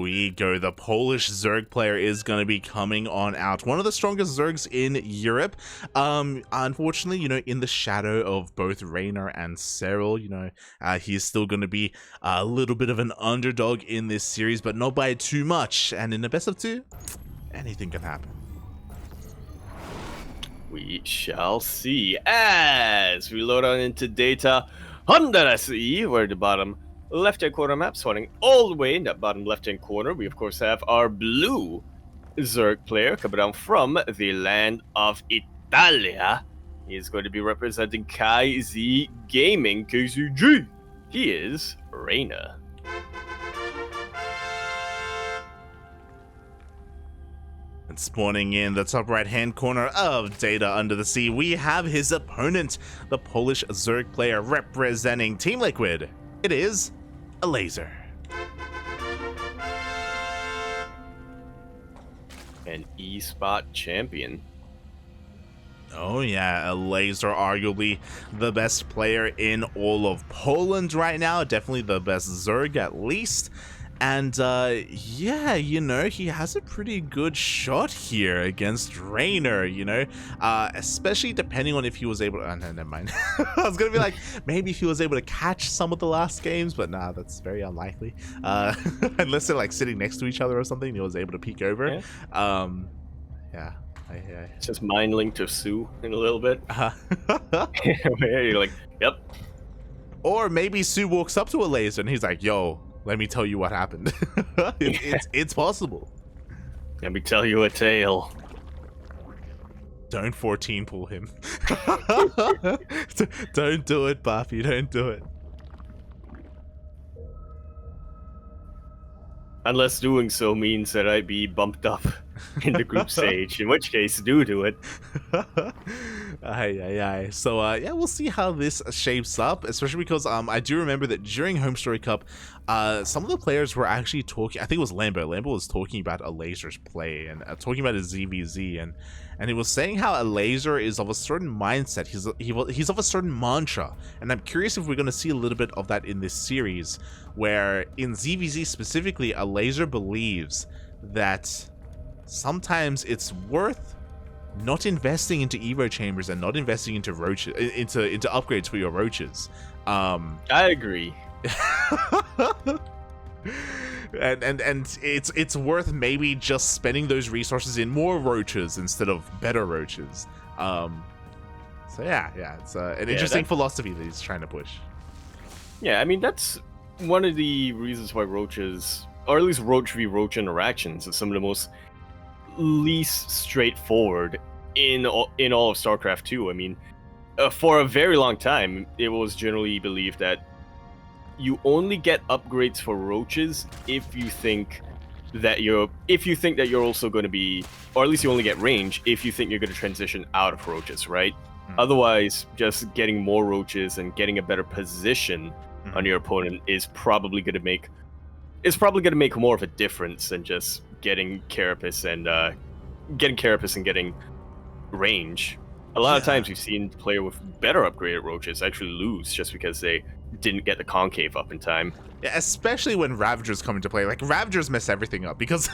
we go. The Polish Zerg player is going to be coming on out. One of the strongest Zergs in Europe. Unfortunately, in the shadow of both Reynor and Cyril, he's still going to be a little bit of an underdog in this series, but not by too much. And in the best of two, anything can happen. We shall see as we load on into data under SE, where the bottom left-hand corner map spawning all the way in that bottom left-hand corner. We of course have our blue Zerg player coming down from the land of Italia. He is going to be representing KZ Gaming, KZG. He is Reynor. And spawning in the top right-hand corner of Data Under the Sea, we have his opponent, the Polish Zerg player representing Team Liquid. It is Elazer. An eSpot champion. Oh yeah, Elazer, arguably the best player in all of Poland right now. Definitely the best Zerg at least. And yeah, he has a pretty good shot here against Reynor, especially depending on if he was able to, no, never mind. I was gonna be like, maybe if he was able to catch some of the last games, but nah, that's very unlikely. Unless they're like sitting next to each other or something, he was able to peek over. Yeah. It's just mind linked to Sue in a little bit. You're like, yep. Or maybe Sue walks up to Elazer and he's like, yo, let me tell you what happened. It's possible. Let me tell you a tale. Don't 14 pull him. Don't do it, Buffy. Don't do it. Unless doing so means that I'd be bumped up in the group stage, in which case, do it. So, yeah, we'll see how this shapes up, especially because I do remember that during HomeStory Cup, some of the players were actually talking, I think it was Lambo. Lambo was talking about Elazer's play and talking about his ZvZ, and he was saying how Elazer is of a certain mindset, he's of a certain mantra, and I'm curious if we're going to see a little bit of that in this series, where in ZvZ specifically, Elazer believes that sometimes it's worth not investing into Evo chambers and not investing into roaches, into upgrades for your roaches. I agree. and it's worth maybe just spending those resources in more roaches instead of better roaches. So yeah, it's an interesting philosophy that he's trying to push. Yeah, I mean, that's one of the reasons why roaches, or at least roach v roach interactions, are some of the most least straightforward in all of StarCraft 2. I mean, for a very long time, it was generally believed that you only get upgrades for roaches if you think that you're also going to be, or at least you only get range if you think you're going to transition out of roaches, right? Otherwise, just getting more roaches and getting a better position on your opponent is probably going to make more of a difference than just getting Carapace and getting range. A lot of times we've seen the player with better upgraded roaches actually lose just because they didn't get the concave up in time. Yeah, especially when Ravagers come into play. Like, Ravagers mess everything up because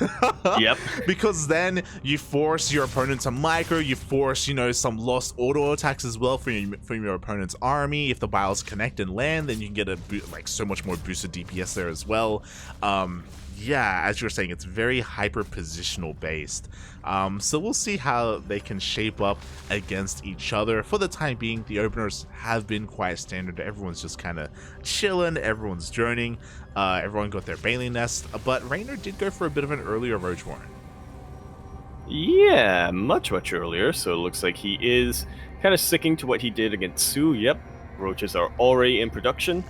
yep. Because then you force your opponent to micro, you force, some lost auto attacks as well from your opponent's army. If the bios connect and land, then you can get so much more boosted DPS there as well. Yeah, as you were saying, it's very hyper positional based. So we'll see how they can shape up against each other. For the time being, the openers have been quite standard. Everyone's just kind of chilling, everyone's droning, everyone got their Bailey Nest, but Reynor did go for a bit of an earlier Roach Warren. Yeah, much earlier, so it looks like he is kind of sticking to what he did against Sue. Yep, Roaches are already in production,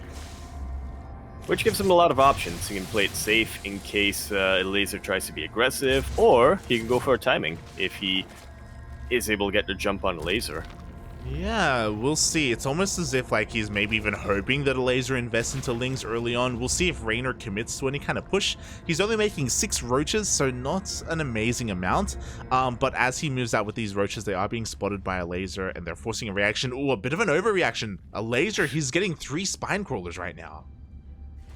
which gives him a lot of options. He can play it safe in case Elazer tries to be aggressive, or he can go for a timing if he is able to get the jump on Elazer. Yeah, we'll see. It's almost as if he's maybe even hoping that Elazer invests into Lings early on. We'll see if Reynor commits to any kind of push. He's only making 6 roaches, so not an amazing amount. But as he moves out with these roaches, they are being spotted by Elazer, and they're forcing a reaction. Ooh, a bit of an overreaction. Elazer, he's getting 3 spine crawlers right now.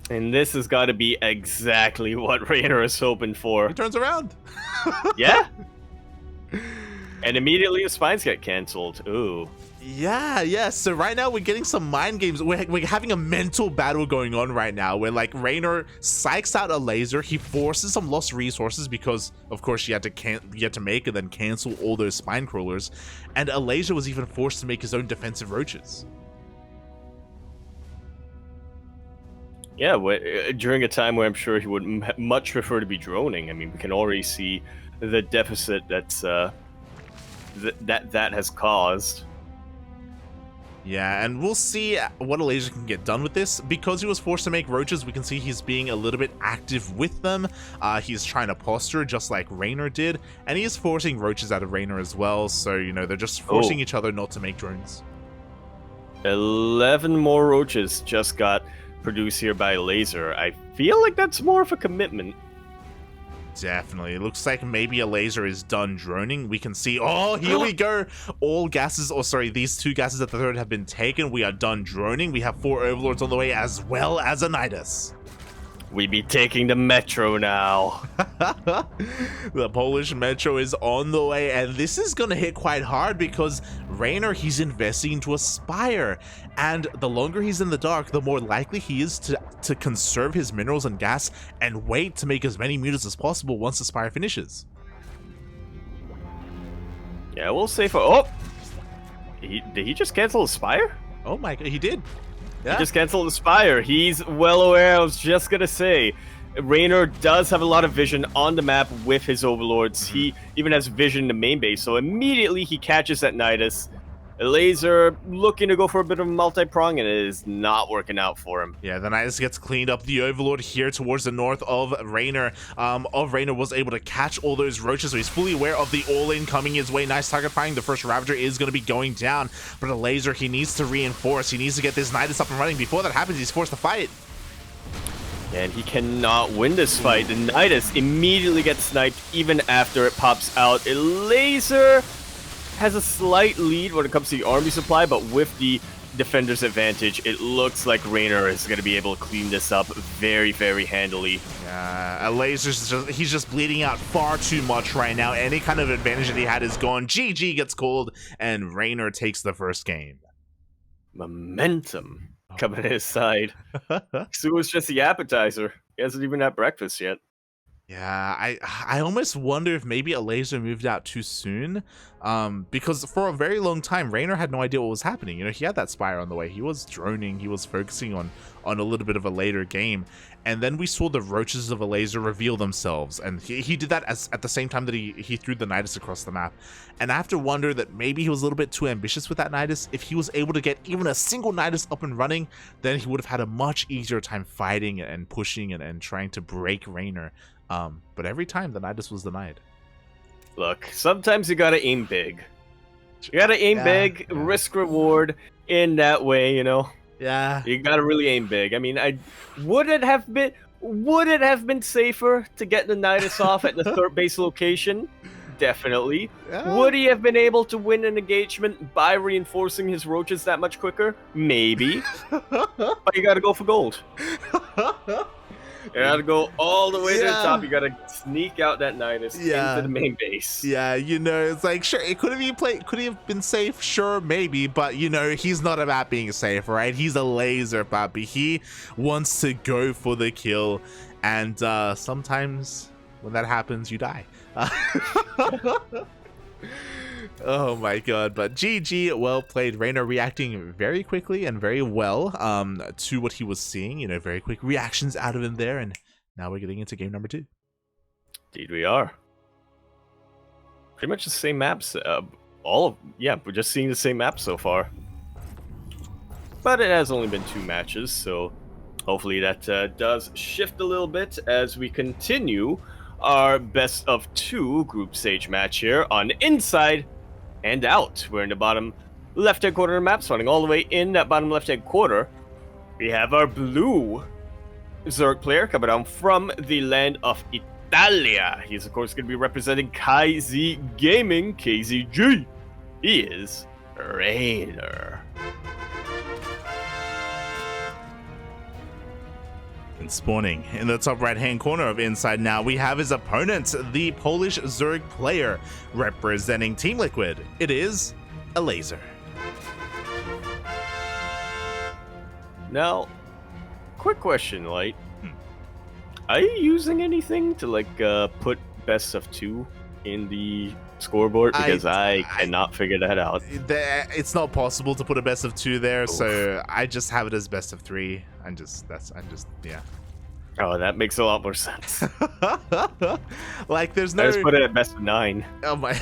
And this has got to be exactly what Reynor is hoping for. He turns around. Yeah. And immediately his spines get cancelled. Ooh. Yeah. So right now we're getting some mind games. We're having a mental battle going on right now where like Reynor psychs out Elazer. He forces some lost resources because of course she had to make and then cancel all those spine crawlers. And Elazer was even forced to make his own defensive roaches. Yeah, during a time where I'm sure he would much prefer to be droning. I mean, we can already see the deficit that's that has caused. Yeah, and we'll see what Elazer can get done with this. Because he was forced to make roaches, we can see he's being a little bit active with them. He's trying to posture just like Reynor did, and he is forcing roaches out of Reynor as well. So, you know, they're just forcing each other not to make drones. 11 more roaches just got produced here by Elazer. I feel like that's more of a commitment. Definitely. It looks like maybe Elazer is done droning. We can see, oh, here we go. All gases, or sorry, these 2 gases at the third have been taken. We are done droning. We have 4 overlords on the way as well as a Nidus. We be taking the metro now. The Polish metro is on the way, and this is going to hit quite hard because Reynor, he's investing into a spire. And the longer he's in the dark, the more likely he is to conserve his minerals and gas and wait to make as many mutants as possible once the spire finishes. Yeah, we'll say for... Oh! Did he just cancel the spire? Oh my god, he did. Yeah. He just canceled the spire. He's well aware. I was just gonna say, Reynor does have a lot of vision on the map with his overlords. He even has vision in the main base, so immediately he catches that Nidus. Elazer looking to go for a bit of a multi-prong, and it is not working out for him. Yeah, the Nidus gets cleaned up. The Overlord here towards the north of Reynor. Reynor was able to catch all those roaches, so he's fully aware of the all-in coming his way. Nice target firing. The first Ravager is going to be going down, but Elazer, he needs to reinforce. He needs to get this Nidus up and running. Before that happens, he's forced to fight. And he cannot win this fight. The Nidus immediately gets sniped even after it pops out. Elazer has a slight lead when it comes to the army supply, but with the defender's advantage, it looks like Reynor is going to be able to clean this up very, very handily. Yeah, Elazer's he's just bleeding out far too much right now. Any kind of advantage that he had is gone. GG gets called, and Reynor takes the first game. Momentum coming to his side. So it was just the appetizer. He hasn't even had breakfast yet. Yeah, I almost wonder if maybe Elazer moved out too soon, because for a very long time, Reynor had no idea what was happening. You know, he had that Spire on the way. He was droning. He was focusing on a little bit of a later game. And then we saw the roaches of Elazer reveal themselves. And he did that at the same time that he threw the Nidus across the map. And I have to wonder that maybe he was a little bit too ambitious with that Nidus. If he was able to get even a single Nidus up and running, then he would have had a much easier time fighting and pushing and trying to break Reynor. But every time the Nidus was denied. Look, sometimes you gotta aim big. You gotta aim big, risk reward in that way, you know. Yeah. You gotta really aim big. I mean, would it have been safer to get the Nidus off at the third base location? Definitely. Yeah. Would he have been able to win an engagement by reinforcing his roaches that much quicker? Maybe. But you gotta go for gold. You gotta go all the way to the top. You gotta sneak out that Nidus into the main base. Yeah, you know, it's like, sure, it could have been safe, sure, maybe, but you know, he's not about being safe, right? He's a laser puppy. He wants to go for the kill, and sometimes when that happens, you die. Oh my god, but GG, well played. Reynor reacting very quickly and very well to what he was seeing, you know, very quick reactions out of him there, and now we're getting into game number 2. Indeed we are. Pretty much the same maps, we're just seeing the same map so far. But it has only been 2 matches, so hopefully that does shift a little bit as we continue our best of 2 group stage match here on Inside and Out. We're in the bottom left-hand corner of the map, starting all the way in that bottom left-hand corner. We have our blue Zerg player coming down from the land of Italia. He's, of course, going to be representing KZ Gaming, KZG. He is Reynor. And spawning in the top right-hand corner of Inside Now, we have his opponent, the Polish Zurich player, representing Team Liquid. It is Elazer. Now, quick question, Light. Are you using anything to like put best of 2 in the scoreboard? Because I cannot figure that out. It's not possible to put a best of 2 there, so I just have it as best of 3. Yeah. Oh, that makes a lot more sense. Like, there's no. I just put it at best of 9. Oh my!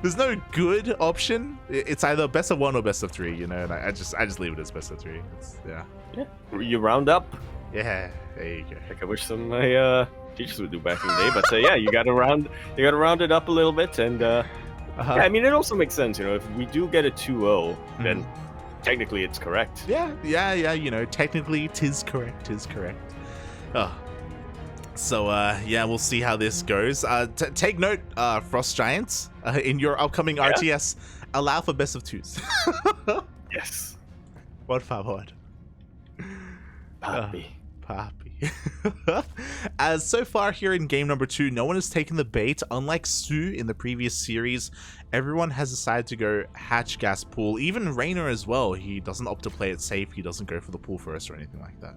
There's no good option. It's either best of 1 or best of 3. You know, and I just leave it as best of 3. Yeah. You round up. Yeah. There you go. Like I wish some of my teachers would do back in the day, but yeah, you gotta round it up a little bit, and yeah, I mean, it also makes sense, you know, if we do get a 2-0, then technically it's correct. Yeah, you know, technically tis correct. Oh. So yeah, we'll see how this goes. Take note, Frost Giants, in your upcoming RTS, allow for best of 2s. Yes. Por favor. Papi. As so far here in game number 2, no one has taken the bait. Unlike Sue in the previous series, everyone has decided to go hatch gas pool. Even Reynor as well. He doesn't opt to play it safe. He doesn't go for the pool first or anything like that.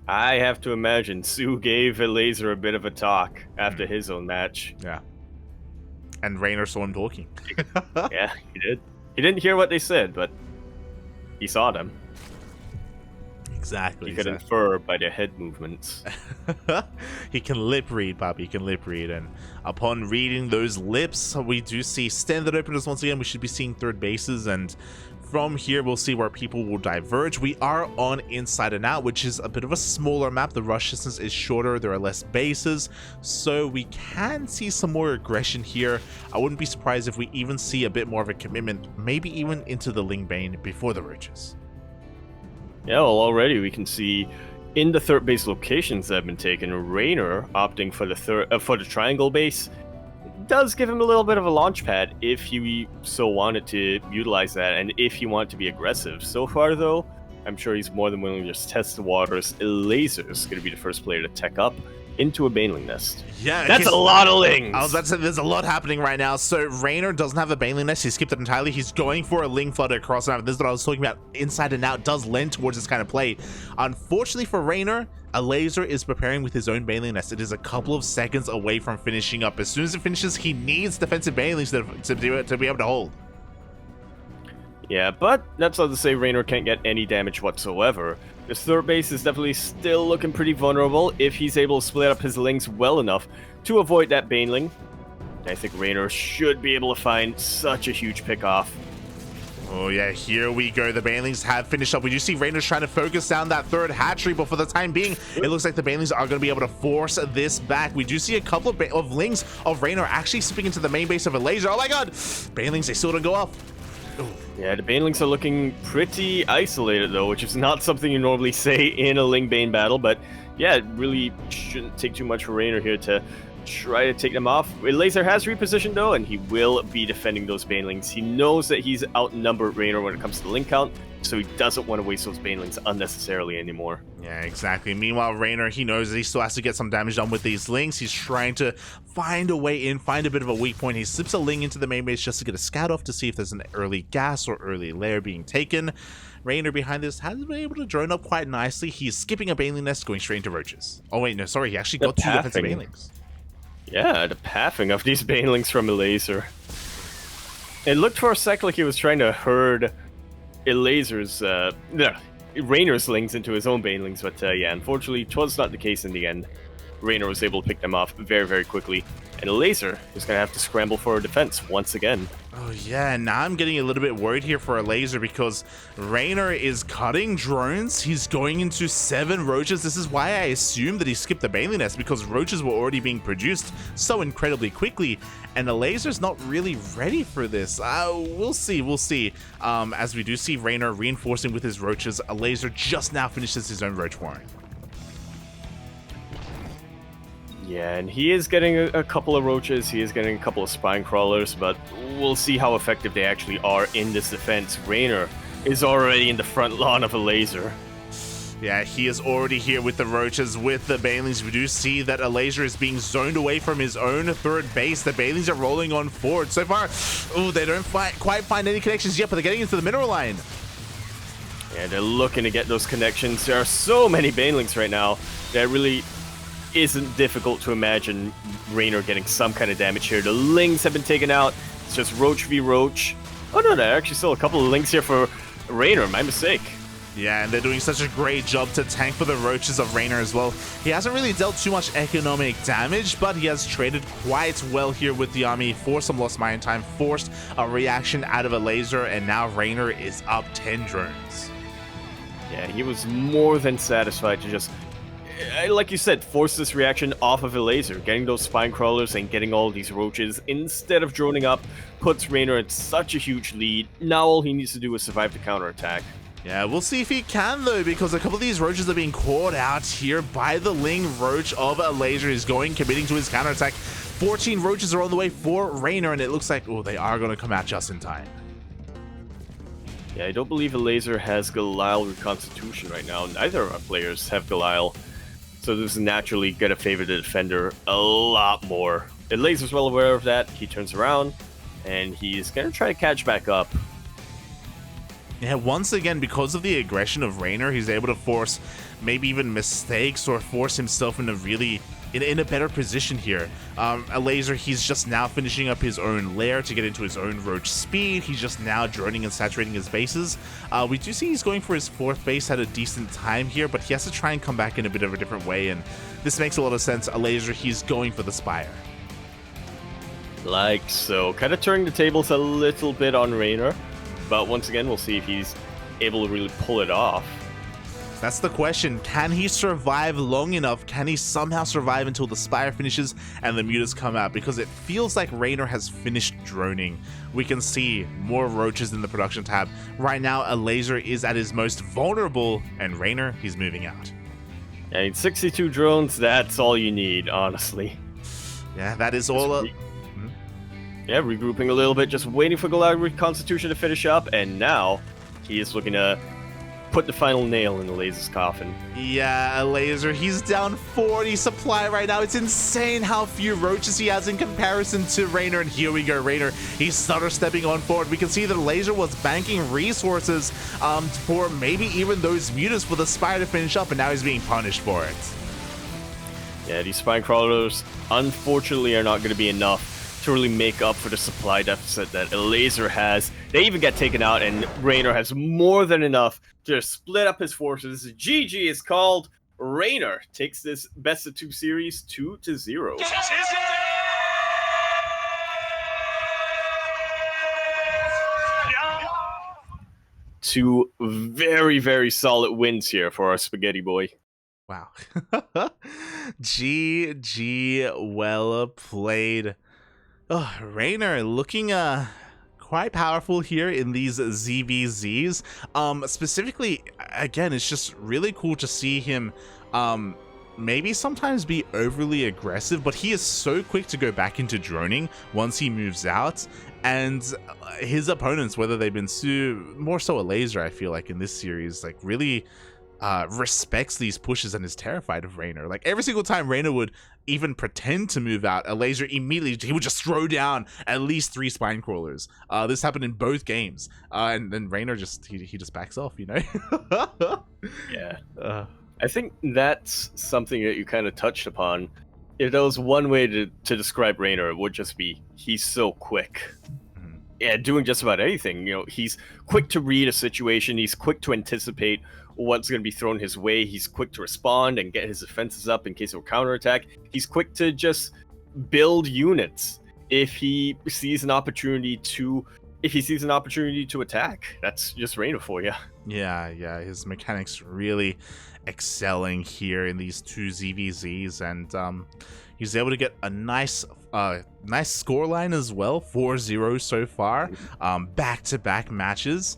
I have to imagine Sue gave Elazer a bit of a talk after his own match. Yeah. And Reynor saw him talking. Yeah, he did. He didn't hear what they said, but he saw them. Exactly. You could infer by their head movements. He can lip read, Bobby. He can lip read. And upon reading those lips, we do see standard openers once again. We should be seeing third bases. And from here, we'll see where people will diverge. We are on Inside and Out, which is a bit of a smaller map. The rush distance is shorter. There are less bases. So we can see some more aggression here. I wouldn't be surprised if we even see a bit more of a commitment, maybe even into the Ling Bane before the Roaches. Yeah, well, already we can see in the third base locations that have been taken, Reynor opting for the triangle base does give him a little bit of a launch pad if he so wanted to utilize that, and if he wanted to be aggressive. So far, though, I'm sure he's more than willing to just test the waters. Elazer is going to be the first player to tech up into a Baneling nest. Yeah, that's a lot of lings. I was about to say, there's a lot happening right now. So Reynor doesn't have a Baneling nest. He skipped it entirely. He's going for a Ling Flutter across now. This is what I was talking about. Inside and Out does lend towards this kind of play. Unfortunately for Reynor, Elazer is preparing with his own Baneling nest. It is a couple of seconds away from finishing up. As soon as it finishes, he needs defensive Banelings to be able to hold. Yeah, but that's not to say Reynor can't get any damage whatsoever. This third base is definitely still looking pretty vulnerable if he's able to split up his Lings well enough to avoid that Baneling. I think Reynor should be able to find such a huge pick-off. Oh yeah, here we go. The Banelings have finished up. We do see Reynor's trying to focus down that third hatchery, but for the time being, it looks like the Banelings are going to be able to force this back. We do see a couple of Lings of Reynor actually slipping into the main base of Elazer. Oh my god! Banelings, they still don't go off. Ooh. Yeah, the Banelings are looking pretty isolated though, which is not something you normally say in a Ling Bane battle, but yeah, it really shouldn't take too much for Reynor here to try to take them off. Elazer has repositioned though, and he will be defending those Banelings. He knows that he's outnumbered Reynor when it comes to the Ling count, so he doesn't want to waste those Banelings unnecessarily anymore. Yeah, exactly. Meanwhile, Reynor, he knows that he still has to get some damage done with these Lings. He's trying to find a way in, find a bit of a weak point. He slips a Ling into the main base just to get a scout off to see if there's an early gas or early lair being taken. Reynor behind this has been able to drone up quite nicely. He's skipping a Baneling nest, going straight into Roaches. Oh wait, no, sorry, he actually got 2 defensive Banelings. Yeah, the pathing of these Banelings from Elazer. It looked for a sec like he was trying to herd Elazer's, Reynor's Lings into his own Banelings, but yeah, unfortunately, 'twas not the case in the end. Reynor was able to pick them off very, very quickly, and Elazer is going to have to scramble for a defense once again. Oh yeah, now I'm getting a little bit worried here for Elazer because Reynor is cutting drones. He's going into 7 Roaches. This is why I assumed that he skipped the Baneling nest, because Roaches were already being produced so incredibly quickly, and Elazer's not really ready for this. We'll see. As we do see Reynor reinforcing with his Roaches, Elazer just now finishes his own Roach warring. Yeah, and he is getting a couple of Roaches, he is getting a couple of Spine Crawlers, but we'll see how effective they actually are in this defense. Reynor is already in the front lawn of Elazer. Yeah, he is already here with the roaches, with the banelings. We do see that Elazer is being zoned away from his own third base. The banelings are rolling on forward. So far, oh, they don't quite find any connections yet, but they're getting into the mineral line. Yeah, they're looking to get those connections. There are so many banelings right now that really isn't difficult to imagine Reynor getting some kind of damage here. The lings have been taken out. It's just Roach v Roach. Oh no, there are actually still a couple of lings here for Reynor. My mistake. Yeah, and they're doing such a great job to tank for the roaches of Reynor as well. He hasn't really dealt too much economic damage, but he has traded quite well here with the army, forced some lost mine time, forced a reaction out of Elazer, and now Reynor is up 10 drones. Yeah, he was more than satisfied to just, like you said, force this reaction off of Elazer. Getting those spine crawlers and getting all these roaches instead of droning up puts Reynor at such a huge lead. Now all he needs to do is survive the counterattack. Yeah, we'll see if he can though, because a couple of these roaches are being caught out here by the Ling Roach of Elazer. He's committing to his counterattack. 14 roaches are on the way for Reynor, and it looks like, oh, they are going to come out just in time. Yeah, I don't believe Elazer has Galile Reconstitution right now. Neither of our players have Galile, so this is naturally going to favor the defender a lot more. Elazer's well aware of that. He turns around, and he's going to try to catch back up. Yeah, once again, because of the aggression of Reynor, he's able to force maybe even mistakes or force himself in a better position here. Elazer, he's just now finishing up his own lair to get into his own roach speed. He's just now droning and saturating his bases. We do see he's going for his fourth base at a decent time here, but he has to try and come back in a bit of a different way, and this makes a lot of sense. Elazer, he's going for the Spire. Like so. Kind of turning the tables a little bit on Reynor. But once again, we'll see if he's able to really pull it off. That's the question. Can he survive long enough? Can he somehow survive until the Spire finishes and the mutas come out? Because it feels like Reynor has finished droning. We can see more roaches in the production tab. Right now, Elazer is at his most vulnerable, and Reynor, he's moving out. I mean, 62 drones, that's all you need, honestly. Yeah, that is all. Yeah, regrouping a little bit, just waiting for Galile Reconstitution to finish up, and now he is looking to put the final nail in Elazer's coffin. Yeah, Elazer, he's down 40 supply right now. It's insane how few roaches he has in comparison to Reynor, and here we go, Reynor. He's stutter stepping on forward. We can see that Elazer was banking resources for maybe even those mutas for the Spire to finish up, and now he's being punished for it. Yeah, these spine crawlers, unfortunately, are not going to be enough to really make up for the supply deficit that Elazer has. They even get taken out, and Reynor has more than enough to split up his forces. GG is called. Reynor takes this best of 2 series 2-0. Two very, very solid wins here for our spaghetti boy. Wow. GG, well played. Oh, Reynor looking quite powerful here in these ZvZs. Specifically, again, it's just really cool to see him maybe sometimes be overly aggressive, but he is so quick to go back into droning once he moves out. And his opponents, whether they've been more so Elazer, I feel like in this series, like really respects these pushes and is terrified of Reynor. Like every single time Reynor would even pretend to move out, Elazer immediately, he would just throw down at least 3 spine crawlers. This happened in both games, and then Reynor just he just backs off, you know. Yeah, I think that's something that you kind of touched upon. If there was one way to describe Reynor, it would just be he's so quick. Yeah, doing just about anything. You know, he's quick to read a situation. He's quick to anticipate what's going to be thrown his way. He's quick to respond and get his defenses up in case of a counterattack. He's quick to just build units if he sees an opportunity to attack. That's just Reynor for you. Yeah, his mechanics really excelling here in these 2 ZvZs, and he's able to get a nice scoreline as well, 4-0 so far, back-to-back matches.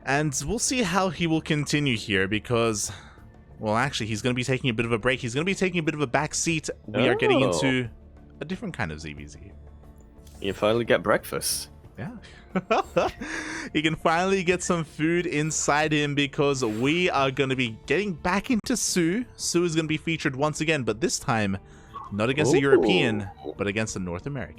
And we'll see how he will continue here because, well, actually, he's going to be taking a bit of a break. He's going to be taking a bit of a back seat. We are getting into a different kind of ZvZ. You finally get breakfast. Yeah. He can finally get some food inside him because we are going to be getting back into Sue. Sue is going to be featured once again, but this time not against a European, but against a North American.